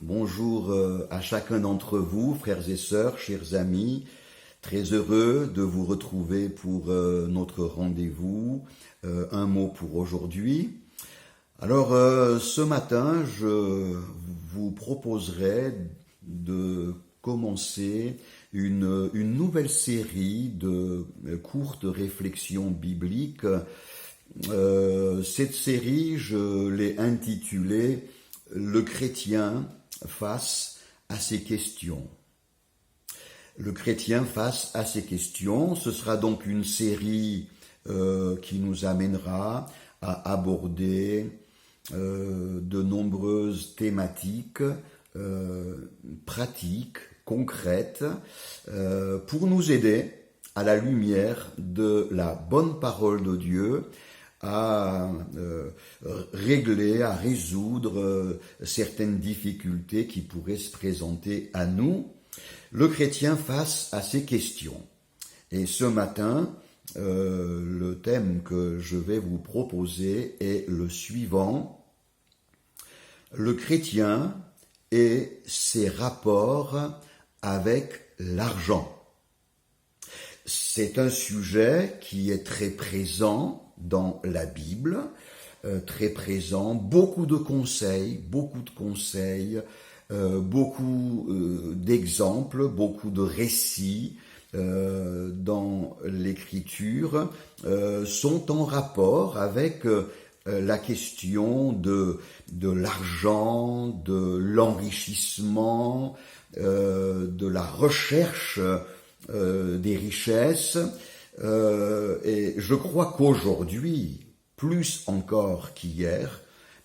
bonjour à chacun d'entre vous, frères et sœurs, chers amis. Très heureux de vous retrouver pour notre rendez-vous. Un mot pour aujourd'hui. Alors, ce matin, je vous proposerai de commencer une nouvelle série de courtes réflexions bibliques. Cette série, je l'ai intitulée « Le chrétien face à ses questions ». Le chrétien face à ses questions, ce sera donc une série qui nous amènera à aborder de nombreuses thématiques pratiques, concrètes, pour nous aider à la lumière de la bonne parole de Dieu à régler, à résoudre certaines difficultés qui pourraient se présenter à nous. Le chrétien face à ces questions. Et ce matin, le thème que je vais vous proposer est le suivant. Le chrétien et ses rapports avec l'argent. C'est un sujet qui est très présent dans la Bible, très présent, beaucoup de conseils, beaucoup d'exemples, beaucoup de récits dans l'Écriture sont en rapport avec la question de l'argent, de l'enrichissement, de la recherche des richesses. Et je crois qu'aujourd'hui, plus encore qu'hier,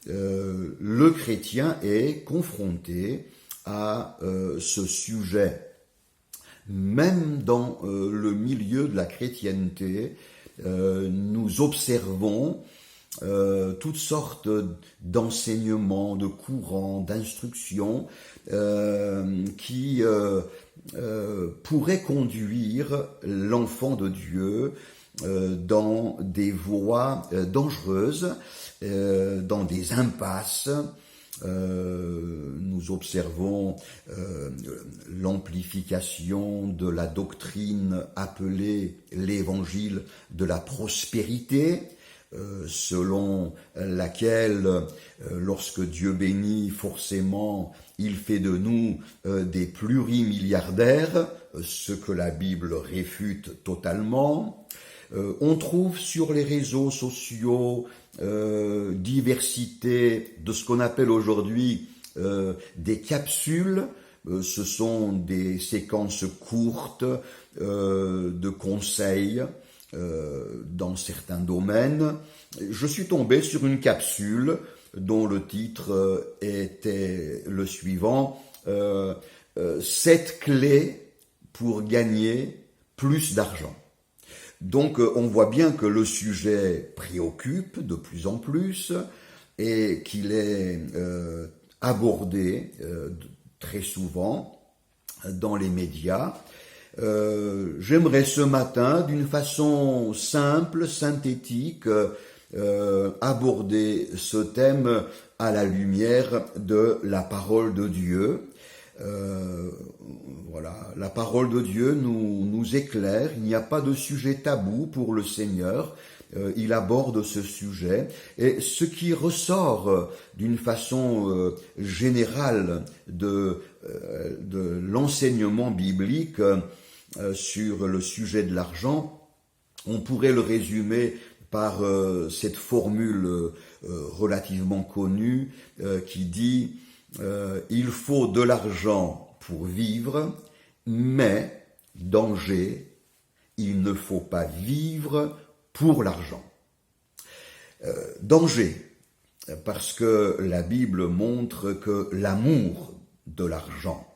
le chrétien est confronté à ce sujet. Même dans le milieu de la chrétienté, nous observons toutes sortes d'enseignements, de courants, d'instructions qui pourraient conduire l'enfant de Dieu dans des voies dangereuses, dans des impasses. Nous observons l'amplification de la doctrine appelée l'évangile de la prospérité, selon laquelle lorsque Dieu bénit, forcément il fait de nous des plurimilliardaires, ce que la Bible réfute totalement. On trouve sur les réseaux sociaux diversité de ce qu'on appelle aujourd'hui des capsules. Ce sont des séquences courtes de conseils dans certains domaines. Je suis tombé sur une capsule dont le titre était le suivant, 7 clés pour gagner plus d'argent. Donc on voit bien que le sujet préoccupe de plus en plus et qu'il est abordé très souvent dans les médias. J'aimerais ce matin, d'une façon simple, synthétique, aborder ce thème à la lumière de la parole de Dieu. Voilà, la parole de Dieu nous éclaire, il n'y a pas de sujet tabou pour le Seigneur, il aborde ce sujet, et ce qui ressort d'une façon générale de l'enseignement biblique sur le sujet de l'argent, on pourrait le résumer par cette formule relativement connue qui dit il faut de l'argent pour vivre, mais danger, il ne faut pas vivre pour l'argent. Danger, parce que la Bible montre que l'amour de l'argent,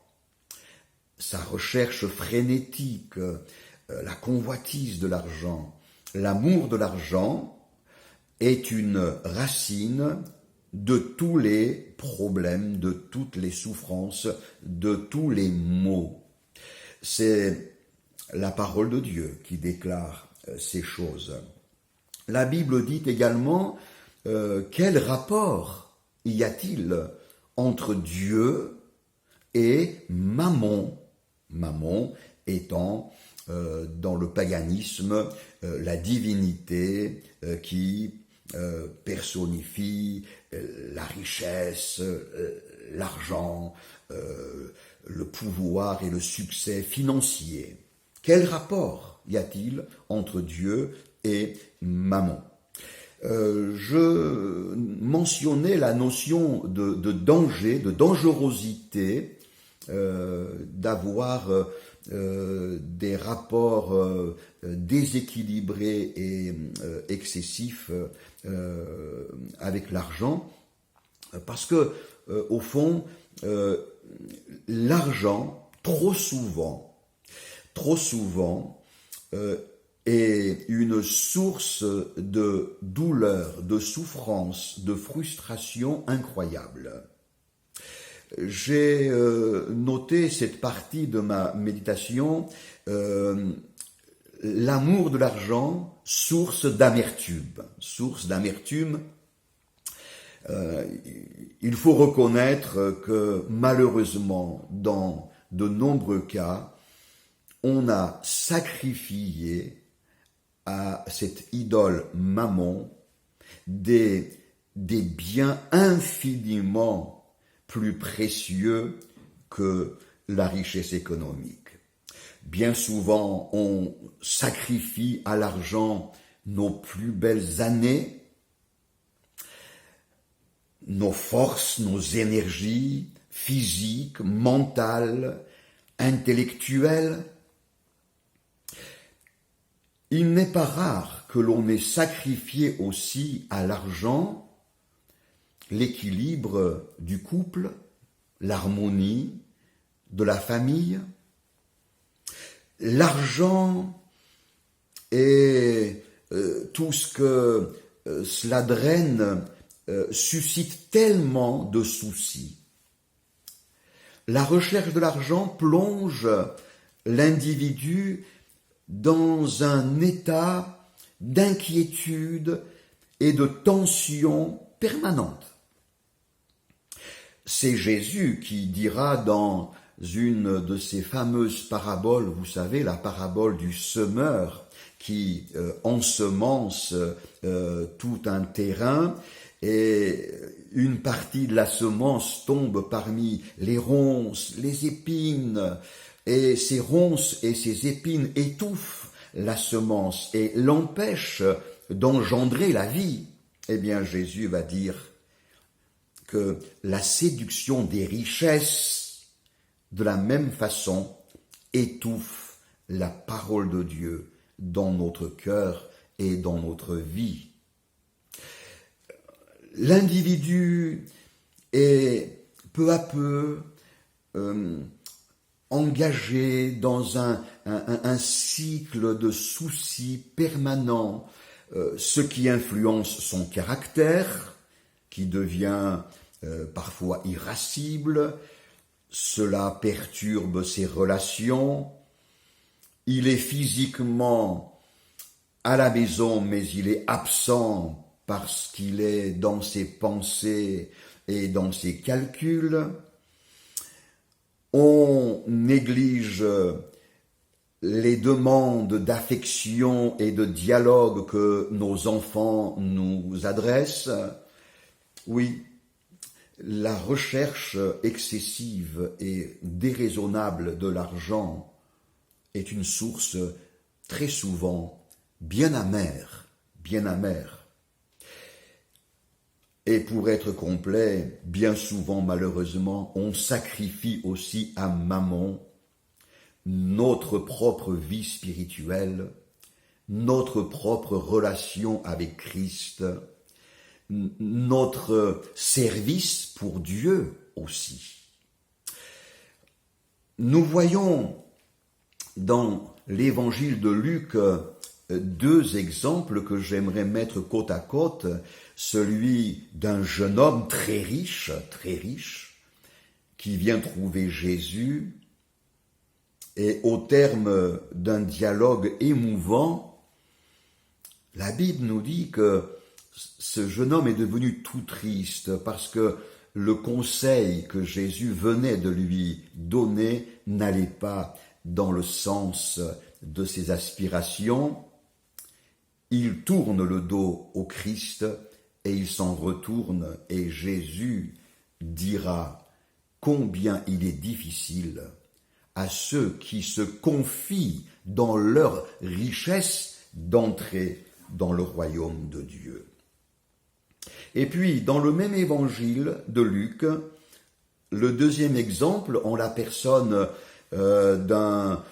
sa recherche frénétique, la convoitise de l'argent, l'amour de l'argent est une racine de tous les problèmes, de toutes les souffrances, de tous les maux. C'est la parole de Dieu qui déclare ces choses. La Bible dit également quel rapport y a-t-il entre Dieu et Mammon. Mammon étant dans le paganisme la divinité qui personnifie la richesse, l'argent, le pouvoir et le succès financier. Quel rapport y a-t-il entre Dieu et Mammon? Je mentionnais la notion de danger, de dangerosité, d'avoir des rapports déséquilibrés et excessifs avec l'argent, parce que au fond, l'argent, trop souvent, est une source de douleur, de souffrance, de frustration incroyable. J'ai noté cette partie de ma méditation, l'amour de l'argent, source d'amertume. Source d'amertume. Il faut reconnaître que malheureusement, dans de nombreux cas, on a sacrifié à cette idole Mammon des biens infiniment plus précieux que la richesse économique. Bien souvent, on sacrifie à l'argent nos plus belles années, nos forces, nos énergies physiques, mentales, intellectuelles. Il n'est pas rare que l'on ait sacrifié aussi à l'argent l'équilibre du couple, l'harmonie de la famille. L'argent et tout ce que cela draine suscite tellement de soucis. La recherche de l'argent plonge l'individu dans un état d'inquiétude et de tension permanente. C'est Jésus qui dira dans une de ces fameuses paraboles, vous savez, la parabole du semeur qui ensemence tout un terrain et une partie de la semence tombe parmi les ronces, les épines, et ces ronces et ces épines étouffent la semence et l'empêchent d'engendrer la vie. Eh bien, Jésus va dire que la séduction des richesses, de la même façon, étouffe la parole de Dieu dans notre cœur et dans notre vie. L'individu est peu à peu engagé dans un cycle de soucis permanents, ce qui influence son caractère, qui devient parfois irascible. Cela perturbe ses relations. Il est physiquement à la maison, mais il est absent parce qu'il est dans ses pensées et dans ses calculs. On néglige les demandes d'affection et de dialogue que nos enfants nous adressent. Oui, la recherche excessive et déraisonnable de l'argent est une source très souvent bien amère. Et pour être complet, bien souvent, malheureusement, on sacrifie aussi à Mammon notre propre vie spirituelle, notre propre relation avec Christ, notre service pour Dieu aussi. Nous voyons dans l'évangile de Luc deux exemples que j'aimerais mettre côte à côte, celui d'un jeune homme très riche, qui vient trouver Jésus, et au terme d'un dialogue émouvant, la Bible nous dit que ce jeune homme est devenu tout triste parce que le conseil que Jésus venait de lui donner n'allait pas dans le sens de ses aspirations. Il tourne le dos au Christ et il s'en retourne, et Jésus dira combien il est difficile à ceux qui se confient dans leur richesse d'entrer dans le royaume de Dieu. Et puis, dans le même évangile de Luc, le deuxième exemple, en la personne d'un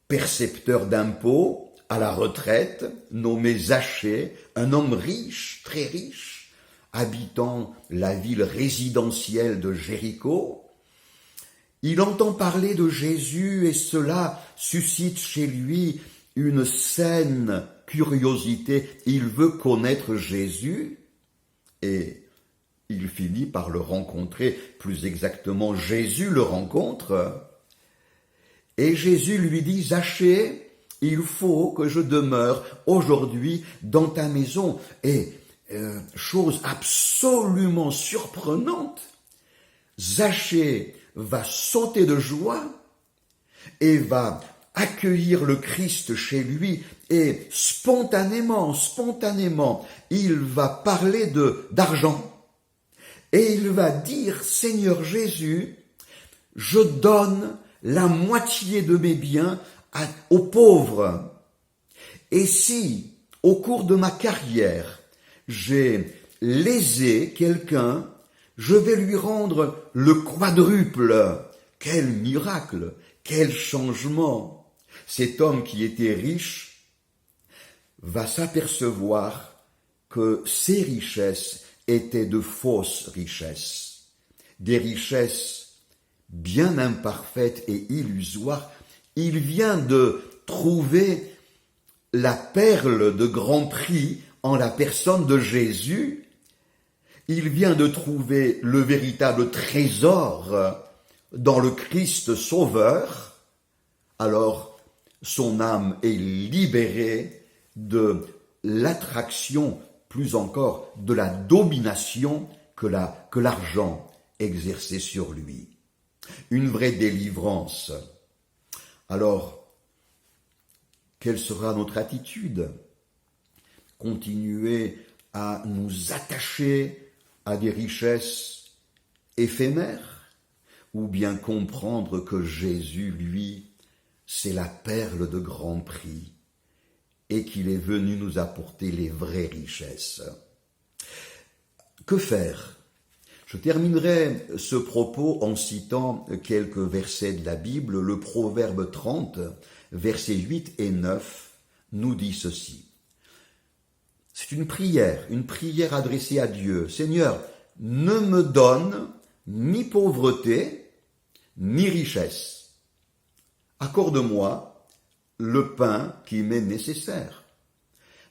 percepteur d'impôts à la retraite, nommé Zachée, un homme riche, très riche, habitant la ville résidentielle de Jéricho. Il entend parler de Jésus et cela suscite chez lui une saine curiosité. Il veut connaître Jésus et il finit par le rencontrer, plus exactement Jésus le rencontre. Et Jésus lui dit, Zachée, il faut que je demeure aujourd'hui dans ta maison. Et chose absolument surprenante, Zachée va sauter de joie et va accueillir le Christ chez lui et spontanément, il va parler d'argent. Et il va dire, Seigneur Jésus, je donne la moitié de mes biens aux pauvres. Et si, au cours de ma carrière, j'ai lésé quelqu'un, je vais lui rendre le quadruple. Quel miracle, quel changement! Cet homme qui était riche va s'apercevoir que ses richesses étaient de fausses richesses, des richesses bien imparfaites et illusoires. Il vient de trouver la perle de grand prix en la personne de Jésus. Il vient de trouver le véritable trésor dans le Christ Sauveur. Alors, son âme est libérée de l'attraction, plus encore de la domination que l'argent exerçait sur lui. Une vraie délivrance. Alors, quelle sera notre attitude? Continuer à nous attacher à des richesses éphémères, ou bien comprendre que Jésus, lui, c'est la perle de grand prix et qu'il est venu nous apporter les vraies richesses. Que faire? Je terminerai ce propos en citant quelques versets de la Bible. Le Proverbe 30, versets 8 et 9, nous dit ceci. C'est une prière adressée à Dieu. Seigneur, ne me donne ni pauvreté, ni richesse. Accorde-moi le pain qui m'est nécessaire,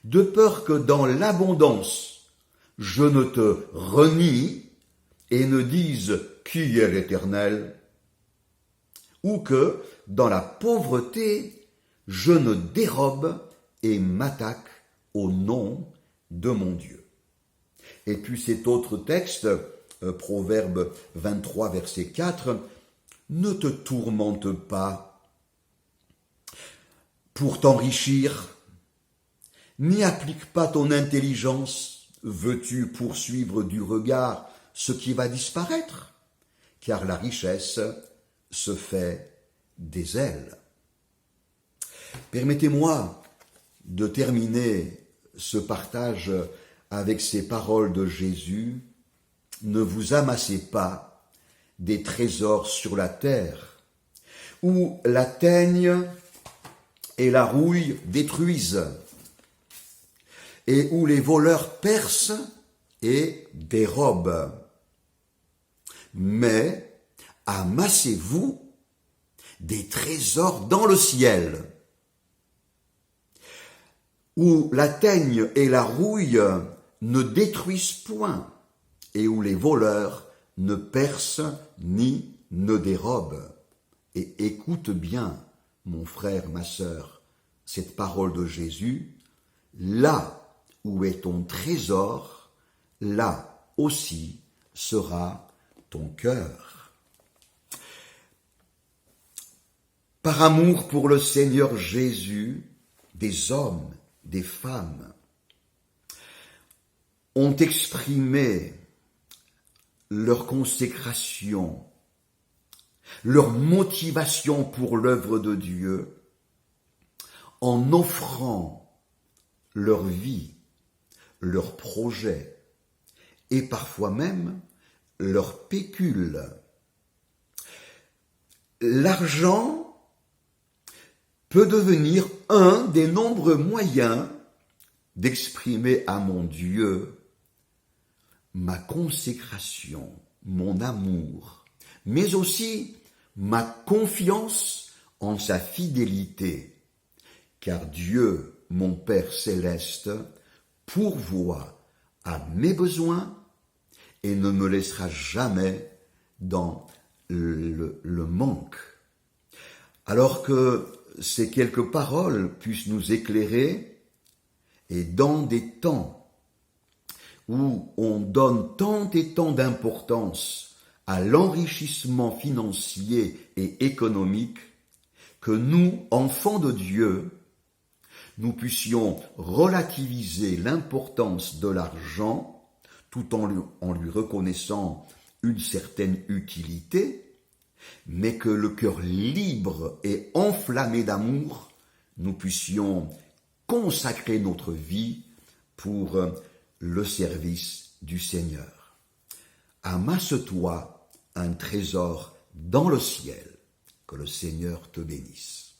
de peur que dans l'abondance, je ne te renie et ne dise qui est l'Éternel, ou que dans la pauvreté, je ne dérobe et m'attaque au nom de mon Dieu. Et puis cet autre texte, Proverbe 23, verset 4, ne te tourmente pas pour t'enrichir, n'y applique pas ton intelligence, veux-tu poursuivre du regard ce qui va disparaître, car la richesse se fait des ailes. Permettez-moi de terminer ce partage avec ces paroles de Jésus. Ne vous amassez pas des trésors sur la terre, où la teigne et la rouille détruisent, et où les voleurs percent et dérobent. Mais amassez-vous des trésors dans le ciel, où la teigne et la rouille ne détruisent point, et où les voleurs ne percent ni ne dérobent. Et écoute bien, mon frère, ma sœur, cette parole de Jésus, là où est ton trésor, là aussi sera ton cœur. Par amour pour le Seigneur Jésus, des hommes, des femmes ont exprimé leur consécration, leur motivation pour l'œuvre de Dieu en offrant leur vie, leurs projets et parfois même leur pécule. L'argent peut devenir un des nombreux moyens d'exprimer à mon Dieu ma consécration, mon amour, mais aussi ma confiance en sa fidélité, car Dieu, mon Père céleste, pourvoit à mes besoins et ne me laissera jamais dans le manque. Alors que ces quelques paroles puissent nous éclairer, et dans des temps où on donne tant et tant d'importance à l'enrichissement financier et économique, que nous, enfants de Dieu, nous puissions relativiser l'importance de l'argent tout en lui reconnaissant une certaine utilité, mais que le cœur libre et enflammé d'amour, nous puissions consacrer notre vie pour le service du Seigneur. Amasse-toi un trésor dans le ciel, que le Seigneur te bénisse.